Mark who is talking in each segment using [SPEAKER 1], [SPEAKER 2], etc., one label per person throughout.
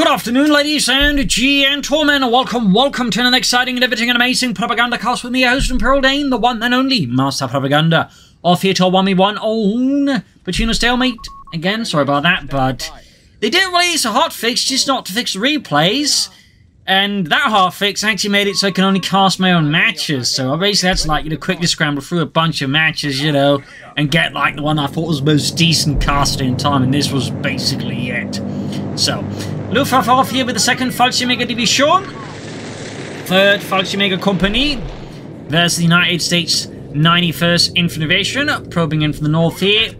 [SPEAKER 1] Good afternoon, ladies and gentlemen, and welcome to an exciting and everything amazing Propagandacast with me, host ImperialDane, the one and only Master Propaganda. Off here to 1v1 on Pachino Stalemate. Again, sorry about that, but they did release a hotfix just not to fix replays, and that hotfix actually made it so I can only cast my own matches. So I basically had to, like, quickly scramble through a bunch of matches, and get, like, the one I thought was most decent casted in time, and this was basically it. So, Luftwaffe off here with the 2nd Fallschirmjäger Division, 3rd Fallschirmjäger Company versus the United States 91st Infantry Division, probing in from the north here.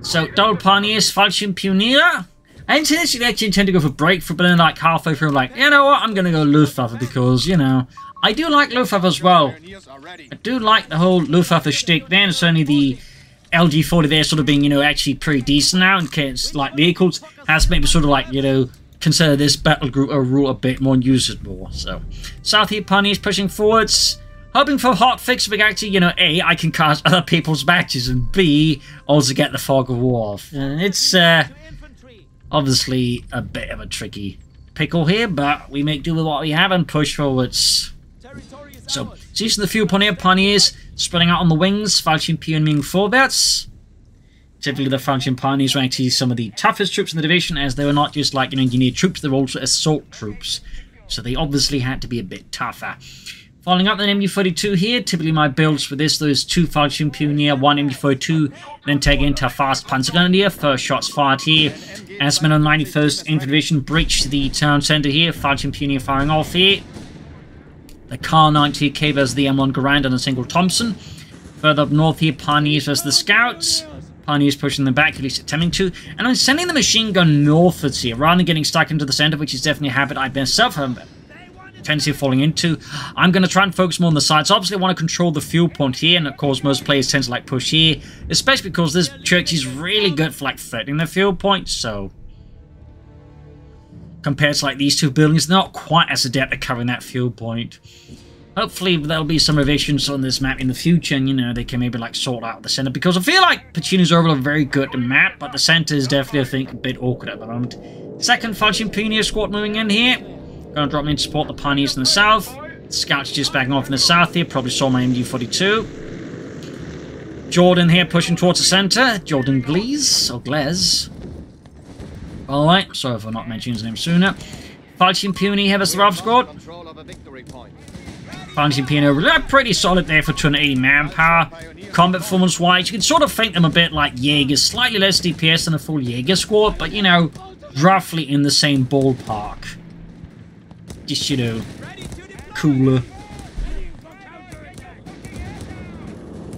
[SPEAKER 1] So, double pioneers, Fallschirmpionier. I initially actually intend to go for breakthrough, but then like halfway through, like, you know what, I'm gonna go Luftwaffe because, I do like Luftwaffe as well. I do like the whole Luftwaffe shtick there, and certainly the LG-40 there sort of being, actually pretty decent now in case, like, vehicles has maybe sort of like, consider this battle group overall a bit more usable. So, South here, pioneers pushing forwards, hoping for a hotfix, but actually, A, I can cast other people's matches, and B, also get the fog of war off. It's, obviously a bit of a tricky pickle here, but we make do with what we have and push forwards. So, using the few pioneers spreading out on the wings, Fallschirmpionier Vorwärts. Typically, the Fallschirmpioniers were actually some of the toughest troops in the division, as they were not just like engineered troops, they were also assault troops. So they obviously had to be a bit tougher. Following up the MG42 here, typically my builds for this, those 2 Fallschirmpionier, 1 MG42, then take into fast Panzergrenadier. First shots fired here, as men on 91st Infantry Division breach the town centre here, Fallschirmpionier firing off here. The Kar-90K versus the M1 Garand and a single Thompson. Further up north here, Pioneers versus the Scouts. Pioneers pushing them back, at least attempting to. And I'm sending the machine gun northwards here, rather than getting stuck into the centre, which is definitely a habit I myself have a tendency of falling into. I'm going to try and focus more on the sides. Obviously, I want to control the fuel point here, and of course, most players tend to like push here, especially because this church is really good for like threatening the fuel point, so compared to like these two buildings, they're not quite as adept at covering that fuel point. Hopefully there'll be some revisions on this map in the future, and they can maybe like sort out the center, because I feel like Pachino's overall very good at map, but the center is definitely, I think, a bit awkward at the moment. 2nd Fallschirmpionier squad moving in here. Gonna drop me in to support the pioneers in the south. Scouts just backing off in the south here, probably saw my MG42. Jordan here pushing towards the center. JordanGlez, or Glez. Alright, sorry for not mentioning his name sooner. Fallschirmpionier here versus the Ralph squad. Fallschirmpionier pretty solid there for 280 manpower. Combat performance wise, you can sort of think them a bit like Jaegers. Slightly less DPS than a full Jaeger squad, but roughly in the same ballpark. Just, cooler.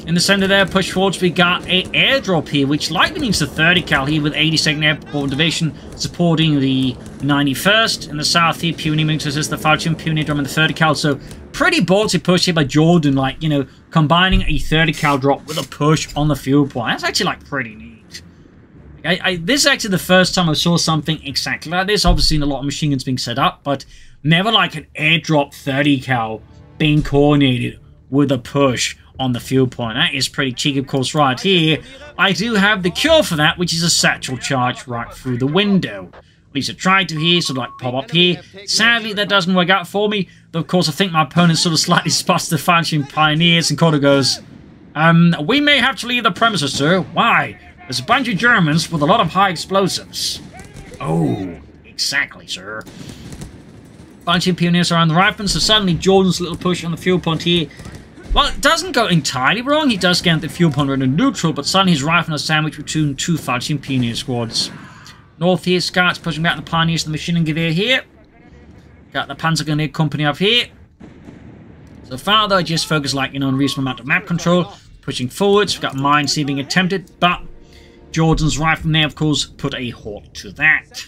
[SPEAKER 1] In the center there, push forwards, we got an airdrop here, which likely means the 30 cal here with 82nd Airborne Division supporting the 91st. In the south here, Puny moving to assist the Fallschirmpionier drumming the 30 cal. So pretty ballsy push here by Jordan, like, combining a 30 cal drop with a push on the fuel point. That's actually, like, pretty neat. This is actually the first time I saw something exactly like this. Obviously, a lot of machine guns being set up, but never like an airdrop 30 cal being coordinated with a push on the fuel point. That is pretty cheeky, of course. Right here, I do have the cure for that, which is a satchel charge right through the window. At least I tried to here, sort of like pop up here. Sadly, that doesn't work out for me. Though, of course, I think my opponent sort of slightly spots the Fallschirmpioniers and kind of goes, we may have to leave the premises, sir. Why? There's a bunch of Germans with a lot of high explosives. Oh, exactly, sir. Fallschirmpioniers are on the riflemen, so suddenly Jordan's little push on the fuel point here. Well, it doesn't go entirely wrong. He does get the fuel point under neutral, but suddenly his riflemen are sandwiched between 2 Fallschirmpionier squads. North here, Scouts pushing back the Pioneers and the machine gun gewehr here. Got the Panzergrenadier company up here. So far, though, I just focus like, on a reasonable amount of map control. Pushing forwards, we've got mines here being attempted, but Jordan's riflemen there, of course, put a halt to that.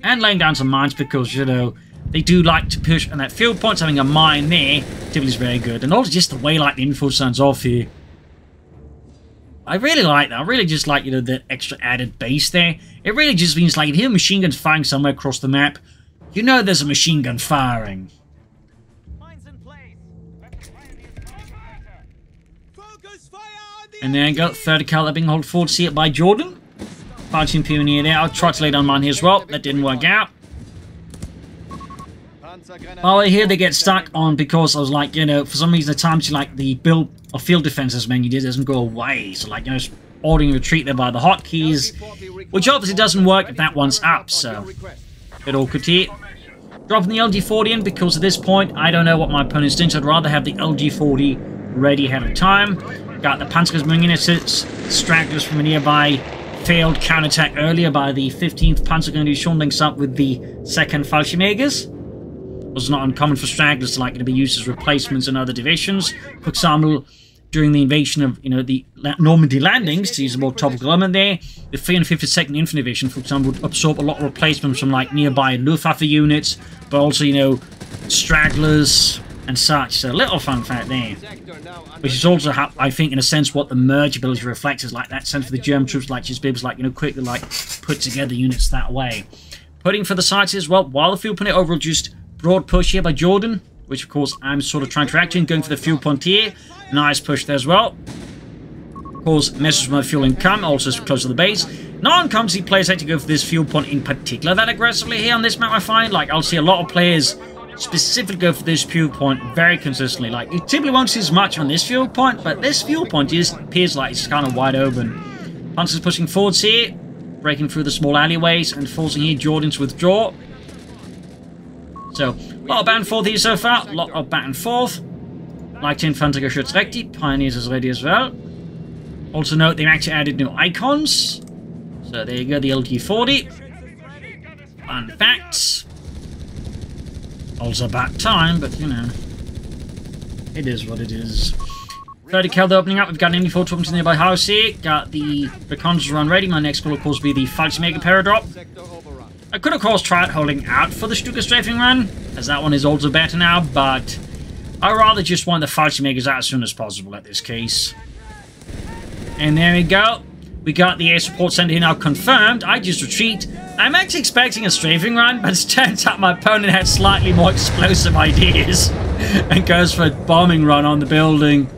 [SPEAKER 1] And laying down some mines because, they do like to push on that field point. Having a mine there typically is very good. And also just the way like the info sounds off here. I really like that. I really just like, the extra added base there. It really just means like if you hear machine guns firing somewhere across the map, there's a machine gun firing. And then got 30 cal being held forward, see it by Jordan. Pachino Pioneer there. I'll try to lay down mine here as well. That didn't work out. Well, here they get stuck on because I was like, you know, for some reason at times like the build or field defenses menu doesn't go away. So like, you know, ordering retreat there by the hotkeys, which obviously doesn't work if that one's up. So bit awkward here. Dropping the LG-40 in because at this point I don't know what my opponent's doing. So I'd rather have the LG-40 ready ahead of time. Got the Panzers moving in. It's stragglers from a nearby failed counterattack earlier by the 15th Panzer going to be shown links up with the 2nd Fallschirmjägers. Was not uncommon for stragglers to like to be used as replacements in other divisions. For example, during the invasion of the Normandy landings, to use a more topical element there, the 352nd Infantry Division, for example, would absorb a lot of replacements from like nearby Luftwaffe units, but also stragglers and such. So a little fun fact there, which is also how, I think, in a sense, what the merge ability reflects is like that sense for the German troops, like just be able to quickly put together units that way. Putting for the sides as well, while the field point overall just broad push here by Jordan, which of course I'm sort of trying to react to, and going for the fuel point here. Nice push there as well. Of course, messes with my fuel income, also close to the base. Non-competency players like to go for this fuel point in particular that aggressively here on this map, I find. Like, I'll see a lot of players specifically go for this fuel point very consistently. Like, you typically won't see as much on this fuel point, but this fuel point appears like it's kind of wide open. Panzer's pushing forwards here, breaking through the small alleyways and forcing here Jordan to withdraw. So, a lot of back and forth here so far. A lot of back and forth. Like Infanteriegeschütz ready. Pioneers is ready as well. Also note, they've actually added new icons. So there you go, the LG-40. Fun facts. Also about time, but you know, it is what it is. 30 cal opening up. We've got an MD4 talking to the nearby house here. Got the reconnaissance run ready. My next goal, of course, will be the Fallschirmjäger paradrop. I could, of course, try it holding out for the Stuka strafing run, as that one is also better now, but I rather just want the Fallschirmjägers out as soon as possible at this case. And there we go. We got the air support center here now confirmed. I just retreat. I'm actually expecting a strafing run, but it turns out my opponent had slightly more explosive ideas and goes for a bombing run on the building.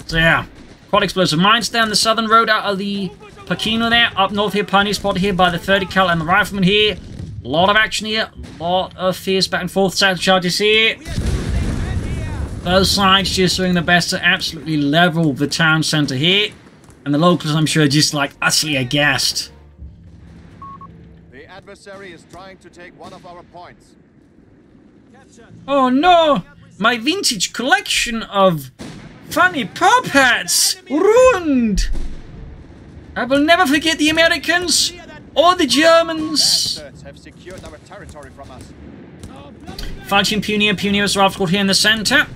[SPEAKER 1] So yeah, quite explosive mines down the southern road out of the Pachino there. Up north here, Pioneer spot here by the 30 cal and the rifleman here. A lot of action here. A lot of fierce back and forth south charges here. Both sides just doing the best to absolutely level the town centre here. And the locals, I'm sure, just like utterly aghast.
[SPEAKER 2] The adversary is trying to take one of our points.
[SPEAKER 1] Oh no! My vintage collection of funny pop hats ruined! I will never forget the Americans or the Germans.
[SPEAKER 2] Have secured our territory from us.
[SPEAKER 1] Fallschirm Pioneers are obstacle here in the center.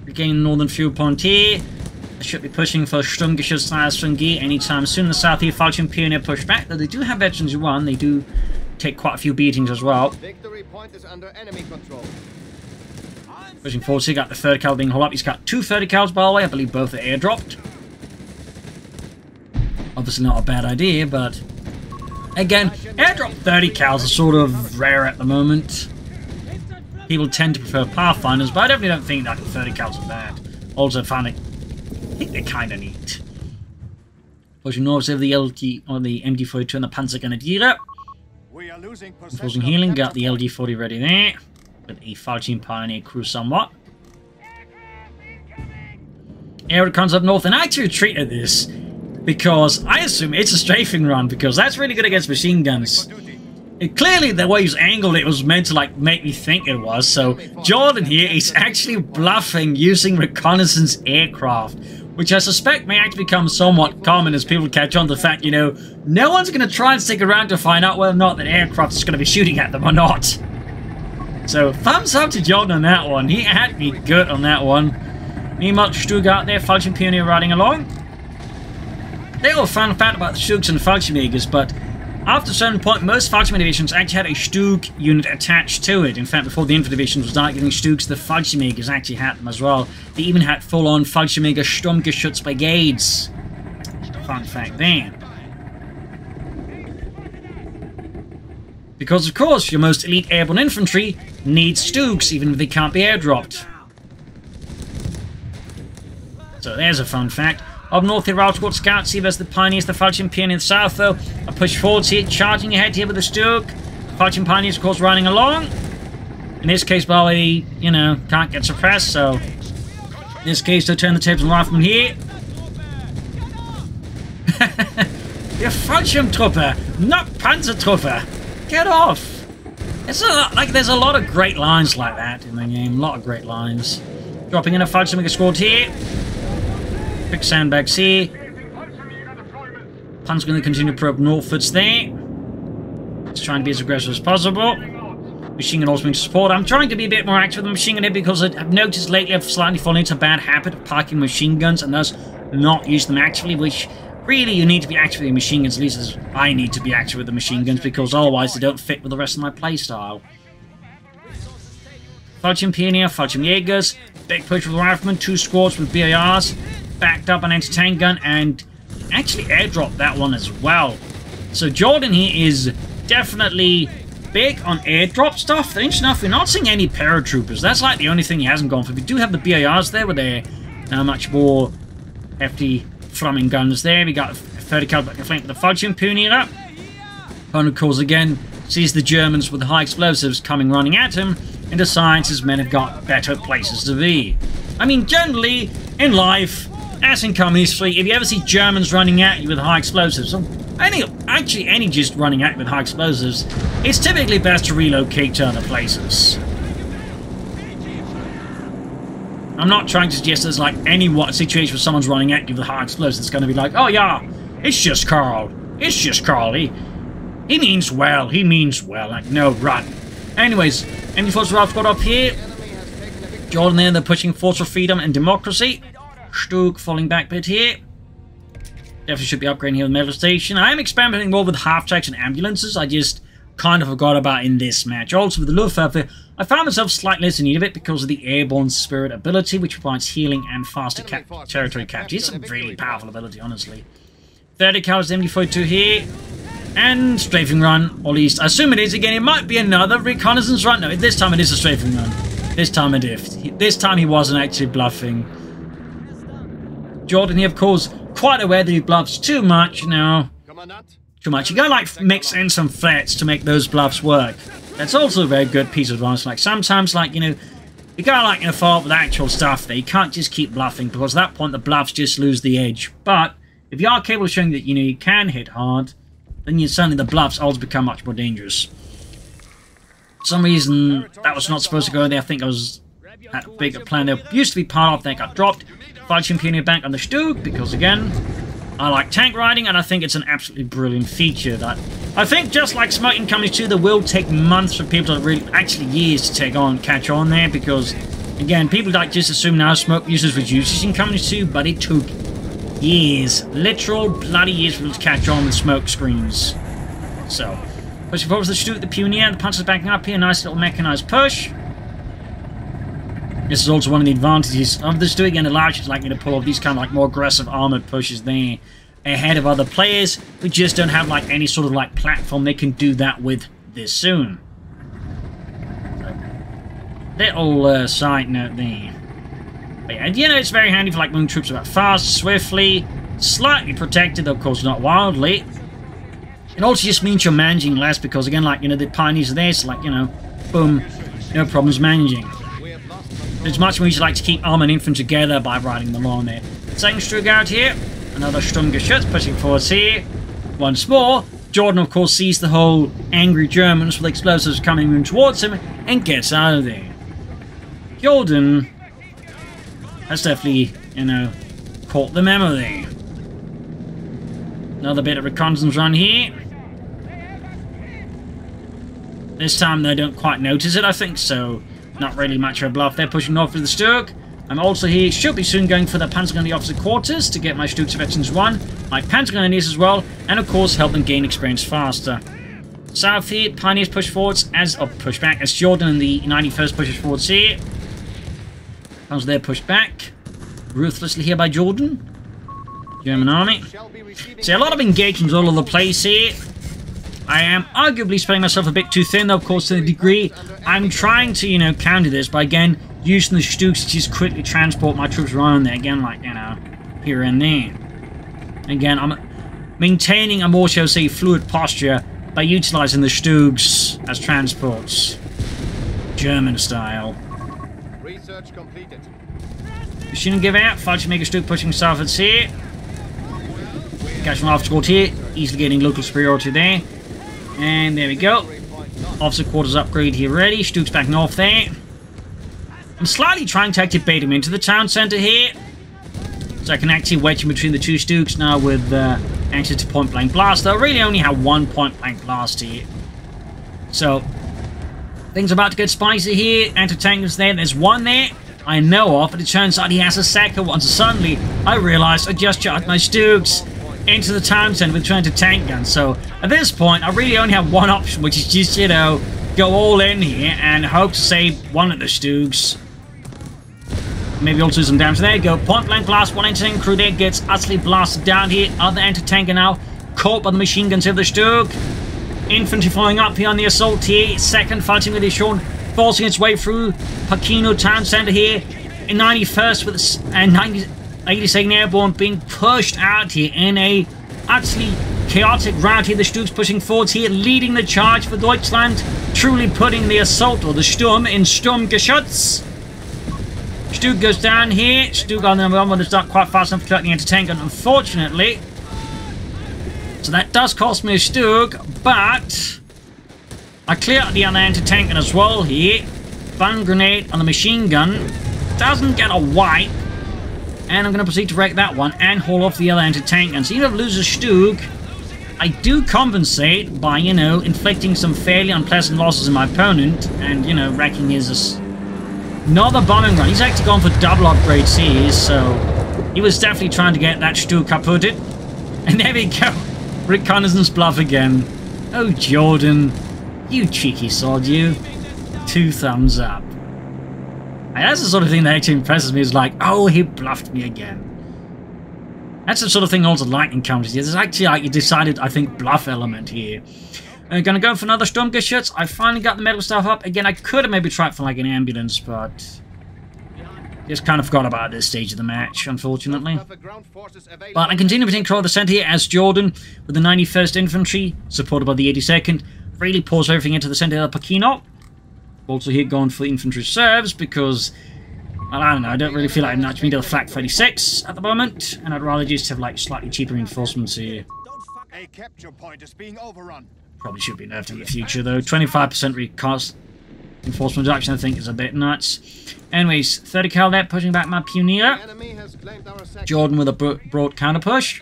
[SPEAKER 1] Regain northern fuel point here. I should be pushing for Sturmgeschütz anytime soon. The south here, Fallschirm Pioneer push back. Though they do have veterans who won, they do take quite a few beatings as well.
[SPEAKER 2] Victory point is under enemy control.
[SPEAKER 1] Pushing forward, so you got the 30 cal being hauled up. He's got two 30 cals, by the way. I believe both are airdropped. Obviously not a bad idea, but again, airdrop 30 cals are sort of rare at the moment. People tend to prefer Pathfinders, but I definitely don't think that 30 cals are bad. Also, I think they're kind of neat. Pushing north over the LG or the MD42 and the Panzergrenadiere.
[SPEAKER 2] We are losing
[SPEAKER 1] Enforcing healing, got the LG40 ready there. With a Fallschirm Pioneer crew somewhat. Air comes up north, and I actually retreated this because I assume it's a strafing run because that's really good against machine guns. Clearly, the way he was angled, it was meant to like make me think it was. So Jordan here is actually bluffing using reconnaissance aircraft, which I suspect may actually become somewhat common as people catch on to the fact, you know, no one's going to try and stick around to find out whether or not that aircraft is going to be shooting at them or not. So thumbs up to Jordan on that one. He had me good on that one. Meanwhile, Stuttgart there, Fallschirm Pioneer riding along. They all found fact about the Stugs and Fallschirmjägers, but after a certain point, most Fallschirm divisions actually had a Stug unit attached to it. In fact, before the Infantry divisions was not getting Stugs, the Fallschirmjägers actually had them as well. They even had full-on Fallschirmjäger Sturmgeschütz brigades. Fun fact there. Because, of course, your most elite airborne infantry needs Stugs, even if they can't be airdropped. So there's a fun fact. Up north here, out towards scouts here, there's the Pioneers, the Falchion Pioneer in the south, though. I push forwards here, charging ahead here with the Stuk. Falchion Pioneers, of course, running along. In this case, Bowie, you know, can't get suppressed, so... In this case, they'll turn the tables on Rifleman here. You're Fallschirmtruppe, not Panzertruppe. Get off. It's there's a lot of great lines like that in the game. A lot of great lines. Dropping in a Fallschirmjäger squad here. Quick sandbags here. Pan's going to continue to probe northwards there. Just trying to be as aggressive as possible. Machine gun also being support. I'm trying to be a bit more active with the machine gun here because I've noticed lately I've slightly fallen into a bad habit of parking machine guns and thus not use them actively, which really you need to be active with your machine guns, at least as I need to be active with the machine guns because otherwise they don't fit with the rest of my playstyle. Falchion Pioneer, Falchion Jägers, big push with the Rifleman, 2 squads with BARs, backed up an anti-tank gun and actually airdropped that one as well. So Jordan here is definitely big on airdrop stuff. Interesting enough, we're not seeing any paratroopers. That's like the only thing he hasn't gone for. We do have the BARs there with their much more hefty flaming guns there. We got a 30 caliber flank with the Falchion Pioneer up. And of course again sees the Germans with the high explosives coming running at him and decides his men have got better places to be. I mean, generally in life, as in Communist Fleet, if you ever see Germans running at you with high explosives, any just running at you with high explosives, it's typically best to relocate to other places. I'm not trying to suggest there's like any situation where someone's running at you with high explosives. It's going to be like, oh yeah, it's just Carl. It's just Carl. He means well. He means well. Like, no, run. Anyways, enemy forces Ralph got up here. Jordan there, they're pushing Force for Freedom and Democracy. Stuk falling back a bit here. Definitely should be upgrading here with Metal Station. I am experimenting more with half-tracks and ambulances. I just kind of forgot about in this match. Also with the Luftwaffe, I found myself slightly less in need of it because of the Airborne Spirit ability, which provides healing and faster territory capture. It's a really powerful ability, honestly. 30 calories MD42 here. And strafing run, or at least I assume it is again. It might be another reconnaissance run. No, this time it is a strafing run. This time it is. This time he wasn't actually bluffing. Jordan here, of course, quite aware that he bluffs too much now. Too much. You gotta like mix in some threats to make those bluffs work. That's also a very good piece of advice. Like sometimes, like, you know, you gotta like, you know, follow up with actual stuff there. You can't just keep bluffing because at that point the bluffs just lose the edge. But if you are capable of showing that, you know, you can hit hard, then suddenly the bluffs also become much more dangerous. For some reason, that was not supposed to go there. I think I was at a bigger plan. There used to be part of that got dropped. Falchion Pioneer bank on the Stuk, because again, I like tank riding, and I think it's an absolutely brilliant feature that I think, just like Smoking Companies 2, that will take months for people to really, actually years to catch on there, because again, people like just assume now smoke users reduces in Companies 2, but it took years, literal bloody years for them to catch on with smoke screens. So, pushing forward with the Stuk, the Pioneer, the Panzer's backing up here, nice little mechanized push. This is also one of the advantages of this doing, and it allows you to, like, you know, pull off these kind of like more aggressive armored pushes there ahead of other players who just don't have like any sort of like platform they can do that with this soon. So, little side note there. But yeah, you know, it's very handy for like moving troops about fast, swiftly, slightly protected, of course not wildly. It also just means you're managing less because again, like, you know, the Pioneers are there, so like, you know, boom, no problems managing. It's much more easier like to keep armor and infantry together by riding them along there. Second Stuk out here, another Sturmgeschütz pushing forwards here. Once more, Jordan of course sees the whole angry Germans with explosives coming in towards him and gets out of there. Jordan has definitely, you know, caught the memo there. Another bit of reconnaissance run here. This time they don't quite notice it, I think, so not really much of a bluff. They're pushing north with the Stuk. I'm also here, should be soon going for the Panzergunner officer quarters to get my Stuks veterans one, my Panzergunner as well, and of course help them gain experience faster. South here, Pioneers push forwards push back as Jordan and the 91st pushes forwards here. Panzer there pushed back ruthlessly here by Jordan. German army. See, a lot of engagements all over the place here. I am arguably spreading myself a bit too thin, though, of course, to a degree. I'm trying to, you know, counter this by, again, using the Stuks to just quickly transport my troops around there. Again, like, you know, here and there. Again, I'm maintaining a more, shall I say, fluid posture by utilizing the Stugs as transports. German style.
[SPEAKER 2] Research completed.
[SPEAKER 1] Machine gun give out. Fighting Mega Stug pushing southwards here. Catching an officer quarter here. Easily getting local superiority there. And there we go. Officer quarters upgrade here ready. Stug's back north there. I'm slightly trying to actually bait him into the town centre here. So I can actually wedge in between the two Stugs now with access to point blank blast. I really only have one point blank blast here. So things are about to get spicy here. Anti-tankers there. There's one there I know of, but it turns out he has a second one. So suddenly I realised I just charged my Stugs into the town centre with trying to tank guns. So at this point I really only have one option, which is just, you know, go all in here and hope to save one of the Stugs. Maybe also do some damage. There you go. Point blank blast. One anti-tank crew there gets utterly blasted down here. Other anti-tanker now caught by the machine guns of the Stug. Infantry following up here on the assault here. Second fighting with Sean, forcing its way through Pachino town centre here. In 91st with and 82nd Airborne being pushed out here in a utterly chaotic rout here. The Stugs pushing forwards here, leading the charge for Deutschland. Truly putting the assault or the Sturm in Sturmgeschütz. Stug goes down here. Stug on the number one is not quite fast enough to collect the anti-tank, unfortunately. So that does cost me a Stug, but I clear out the other anti-tank as well here. Fun grenade on the machine gun. Doesn't get a wipe. And I'm going to proceed to wreck that one and haul off the other anti-tank gun. So even if I lose a Stug, I do compensate by, you know, inflicting some fairly unpleasant losses in my opponent and, you know, wrecking his... Another bombing run. He's actually gone for double upgrades here, so he was definitely trying to get that Stug kaputted. And there we go. Reconnaissance bluff again. Oh, Jordan. You cheeky sod, you. 2 thumbs up. And that's the sort of thing that actually impresses me, is like, oh, he bluffed me again. That's the sort of thing also like encounters. There's actually, like, you decided, I think, bluff element here. Gonna go for another Sturmgeschütz. I finally got the metal stuff up. Again, I could have maybe tried for like an ambulance, but just kind of forgot about this stage of the match, unfortunately. But I continue to take control of the centre here as Jordan with the 91st Infantry, supported by the 82nd. Really pours everything into the centre of Pachino. Also here going for infantry reserves because, well, I don't know, I don't really feel like I'm matching to the Flak 36 at the moment, and I'd rather just have like slightly cheaper reinforcements here.
[SPEAKER 2] A capture point is being overrun.
[SPEAKER 1] Probably should be nerfed in the future, though. 25% recost enforcement reduction, I think, is a bit nuts. Anyways, 30 cal there, pushing back my Pioneer. Jordan with a broad counter push.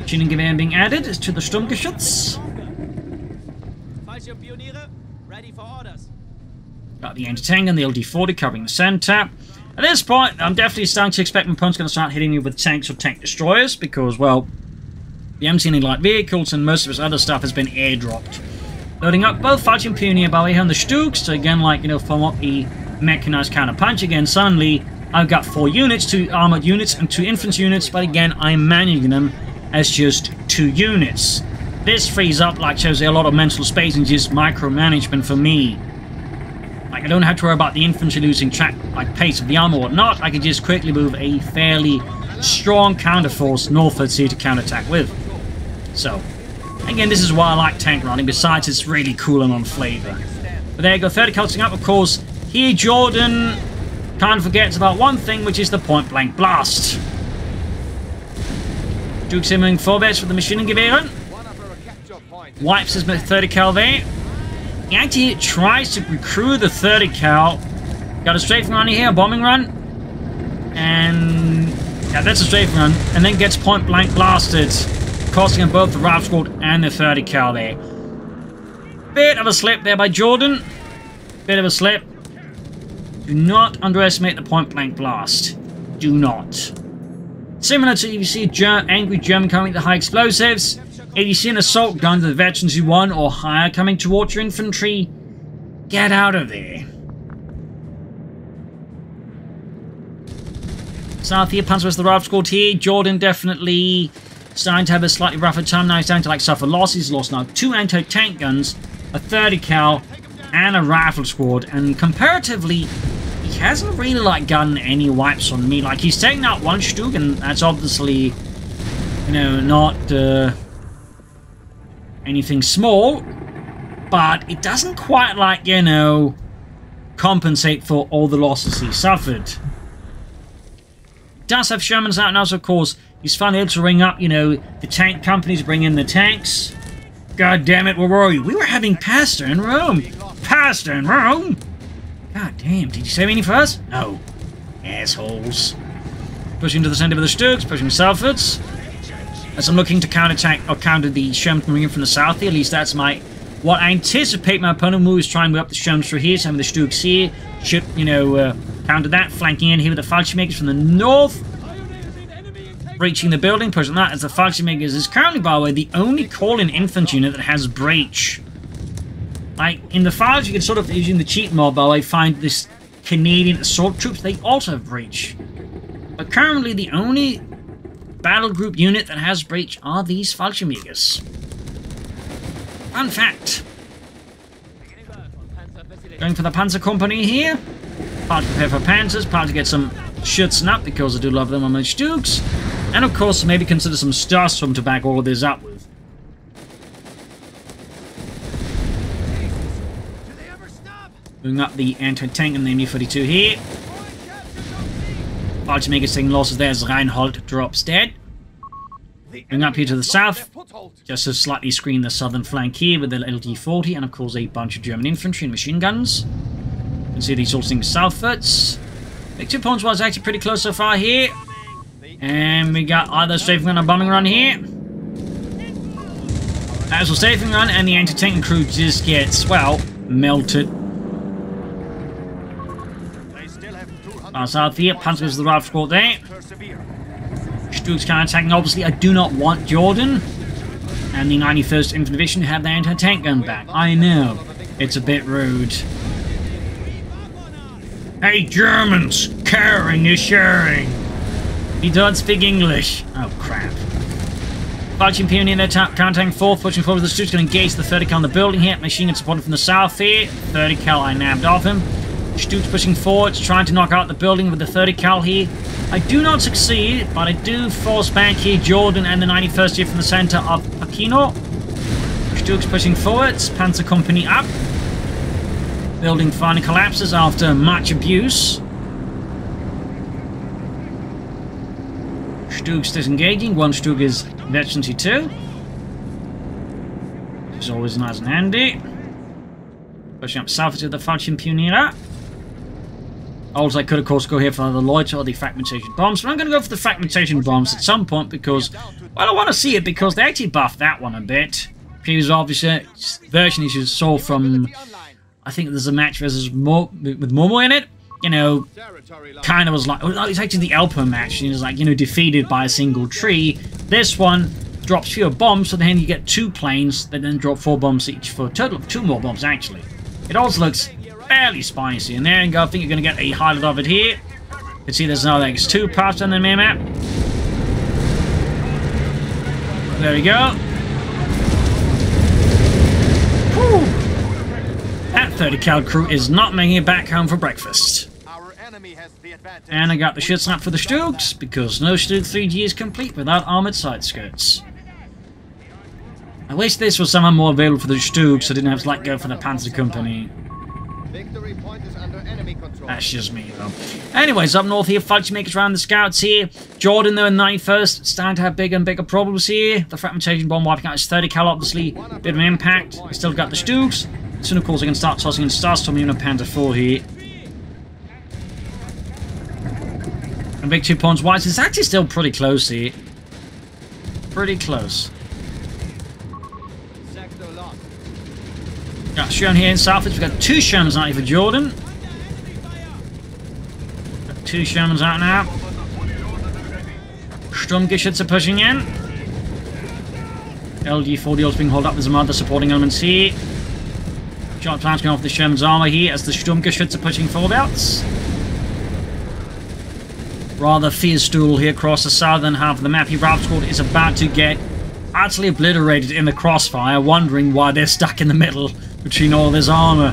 [SPEAKER 1] Machine gun gewehr being added to the Sturmgeschütz. Got the anti-tank and the LD-40 covering the centre. At this point, I'm definitely starting to expect my opponent's going to start hitting me with tanks or tank destroyers because, well, we haven't seen any light vehicles, and most of his other stuff has been airdropped. Loading up both fighting Pioneer by way on the Stugs to again, like, you know, form up the mechanized counter punch again. Suddenly, I've got 4 units, 2 armored units, and 2 infantry units, but again, I'm managing them as just 2 units. This frees up, like, shows a lot of mental space and just micromanagement for me. Like, I don't have to worry about the infantry losing track, like, pace of the armor or whatnot. I can just quickly move a fairly strong counterforce northwards here to counterattack with. So, again, this is why I like tank running, besides it's really cool and on flavour. But there you go, 30 cutting up, of course. Here, Jordan kind of forgets about one thing, which is the point-blank blast. Duke simmering forwards with the machine gun gewehr. Wipes his 30 cal there. He actually tries to recruit the 30 cal. Got a strafing run here, a bombing run. And yeah, that's a strafing run. And then gets point-blank blasted, costing him both the Ralph squad and the 30 cal there. Bit of a slip there by Jordan. Bit of a slip. Do not underestimate the point-blank blast. Do not. Similar to if you see angry German coming with the high explosives, if you see an assault gun to the veterans who 1 or higher coming towards your infantry, get out of there. South here, Panzer the Ralph squad here. Jordan definitely starting to have a slightly rougher time now. He's starting to like suffer losses. He's lost now 2 anti-tank guns, a 30 cal, and a rifle squad. And comparatively, he hasn't really, like, gotten any wipes on me. Like, he's taken out one Stug, and that's obviously, you know, not anything small. But it doesn't quite, like, you know, compensate for all the losses he suffered. He does have Shermans out now, so of course, he's finally able to ring up, you know, the tank companies, bring in the tanks. God damn it, where were we? We were having pasta in Rome. Pasta in Rome? God damn, did you save any for us? No. Assholes. Pushing to the center of the Stugs, pushing southwards. As I'm looking to counterattack, or counter the Shermans coming in from the south here, at least that's what I anticipate my opponent move is try and move up the Shermans through here, so having the Stugs here should, you know, counter that, flanking in here with the Fallschirmjägers from the north. Breaching the building, pushing that, as the Fallschirmjägers is currently, by the way, the only call-in infantry unit that has breach. Like, in the files, you can sort of, using the cheat mod, by the way, find this Canadian assault troops, they also have breach. But currently, the only battle group unit that has breach are these Fallschirmjägers. Fun fact. Going for the Panzer Company here. Part to prepare for Panzers, part to get some Schützen up, because I do love them on my Stugs. And of course, maybe consider some Starstorm to back all of this up with. Moving up the anti-tank and the MU-42 here. Fallschirmjägers taking losses there as Reinhold drops dead. Moving up here to the south, just to slightly screen the southern flank here with the LT-40 and of course a bunch of German infantry and machine guns. You can see these all things southwards. Big 2 points was actually pretty close so far here. And we got either strafing run or bombing run here. As well, strafing run and the anti-tank crew just gets, well, melted. South here, Panzer goes to the right squad there. Stugs counter-attacking. Obviously, I do not want Jordan and the 91st Infantry Division to have their anti-tank gun back. I know, it's a bit rude. Hey Germans, caring is sharing. You don't speak English. Oh crap. Fallschirm Pioneer in their counter-tank 4th, pushing forward with the Stugs, going to engage the 30 cal on the building here. Machine gun supported from the south here. 30 cal I nabbed off him. Stugs pushing forward, trying to knock out the building with the 30 cal here. I do not succeed, but I do force back here Jordan and the 91st here from the center of Pachino. Stugs pushing forwards, Panzer Company up. Building finally collapses after much abuse. Stugs disengaging, one Stug is veterancy 2. Which is always nice and handy. Pushing up south to the Fallschirm Pioneer. Also, I could, of course, go here for the Loiter or the fragmentation bombs, but I'm going to go for the fragmentation bombs at some point because, well, I want to see it because they actually buffed that one a bit. Previous, obviously, version you saw from, I think there's a match versus with Momo in it. You know, kind of was like, oh, it's actually the Elpo match. And it was like, you know, defeated by a single tree. This one drops fewer bombs, so then you get 2 planes that then drop 4 bombs each for a total of 2 more bombs, actually. It also looks fairly spicy in there, and I think you're going to get a highlight of it here. You can see there's another X2 passed on the main map. There we go. Whew. That 30 cal crew is not making it back home for breakfast. And I got the shit snap for the Stugs, because no Stug 3G is complete without armored side skirts. I wish this was somehow more available for the Stugs, so I didn't have to let go for the Panzer Company.
[SPEAKER 2] Victory point is under enemy control.
[SPEAKER 1] That's just me, though. Anyways, up north here, Fallschirmjägers around the scouts here. Jordan, though, in 91st, starting to have bigger and bigger problems here. The fragmentation bomb wiping out his 30 cal, obviously. Bit of an impact. We still got the Stugs. Soon, of course, I can start tossing in Starstorm unit Panzer 4 here. And big 2 points wide. It's actually still pretty close here. Pretty close. Got Sherman here in Southwich. We've got 2 Shermans out here for Jordan. Got 2 Shermans out now. Sturmgeschütze pushing in. LG-40 also being held up with some other supporting elements here. Shot plants going off the Sherman's armor here as the Sturmgeschütze pushing forwards. Rather fierce duel here across the southern half of the map. Here, Raab Squad is about to get utterly obliterated in the crossfire, wondering why they're stuck in the middle between all this armor.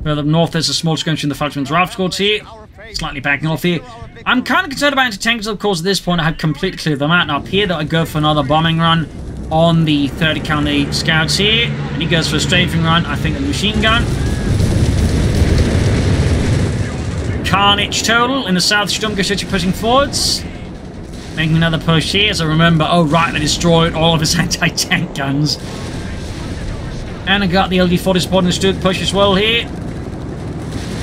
[SPEAKER 1] Further up north, there's a small skirmish in the Falchman's Raft Squads here. Slightly backing off here. I'm kind of concerned about anti-tanks, of course, at this point. I have completely cleared them out. And up here, that I go for another bombing run on the 30 cal scouts here. And he goes for a strafing run, I think, a machine gun. Carnage total in the south. Sturmgeschütze pushing forwards. Making another push here, as I remember. Oh, right, they destroyed all of his anti-tank guns. And I got the LD-40 supporting the Stuart push as well here.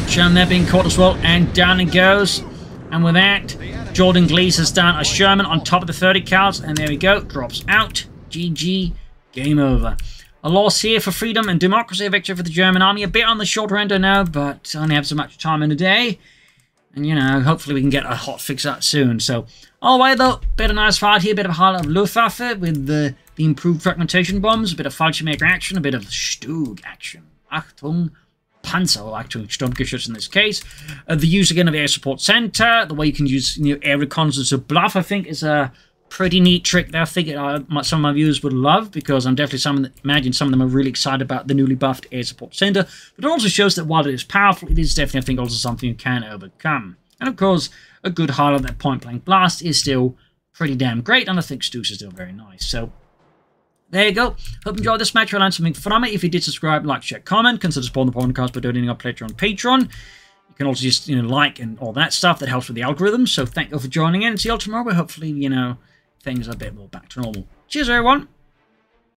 [SPEAKER 1] Sherman there being caught as well, and down it goes. And with that, JordanGlez has done a Sherman on top of the 30 cals, and there we go, drops out. GG, game over. A loss here for freedom and democracy, a victory for the German army. A bit on the shorter end, I know, but only have so much time in a day. And, you know, hopefully we can get a hot fix out soon. So, all the way though, bit of nice fight here, bit of a highlight of Luftwaffe with the improved fragmentation bombs, a bit of Fallschirmjäger action, a bit of Stug action. Achtung, Panzer, or Achtung, Sturmgeschütz in this case. The use again of the air support center, the way you can use air reconnaissance to bluff, I think, is a pretty neat trick that I think some of my viewers would love, because I'm definitely imagine some of them are really excited about the newly buffed air support center. But it also shows that while it is powerful, it is definitely, I think, also something you can overcome. And of course, a good highlight of that point-blank blast is still pretty damn great, and I think Stu's is still very nice. So, there you go. Hope you enjoyed this match. I learned something from it. If you did, subscribe, like, share, comment. Consider supporting the podcast by donating our pledge on Patreon. You can also just, like and all that stuff. That helps with the algorithm. So, thank you all for joining in. See you all tomorrow, where hopefully, things are a bit more back to normal. Cheers, everyone.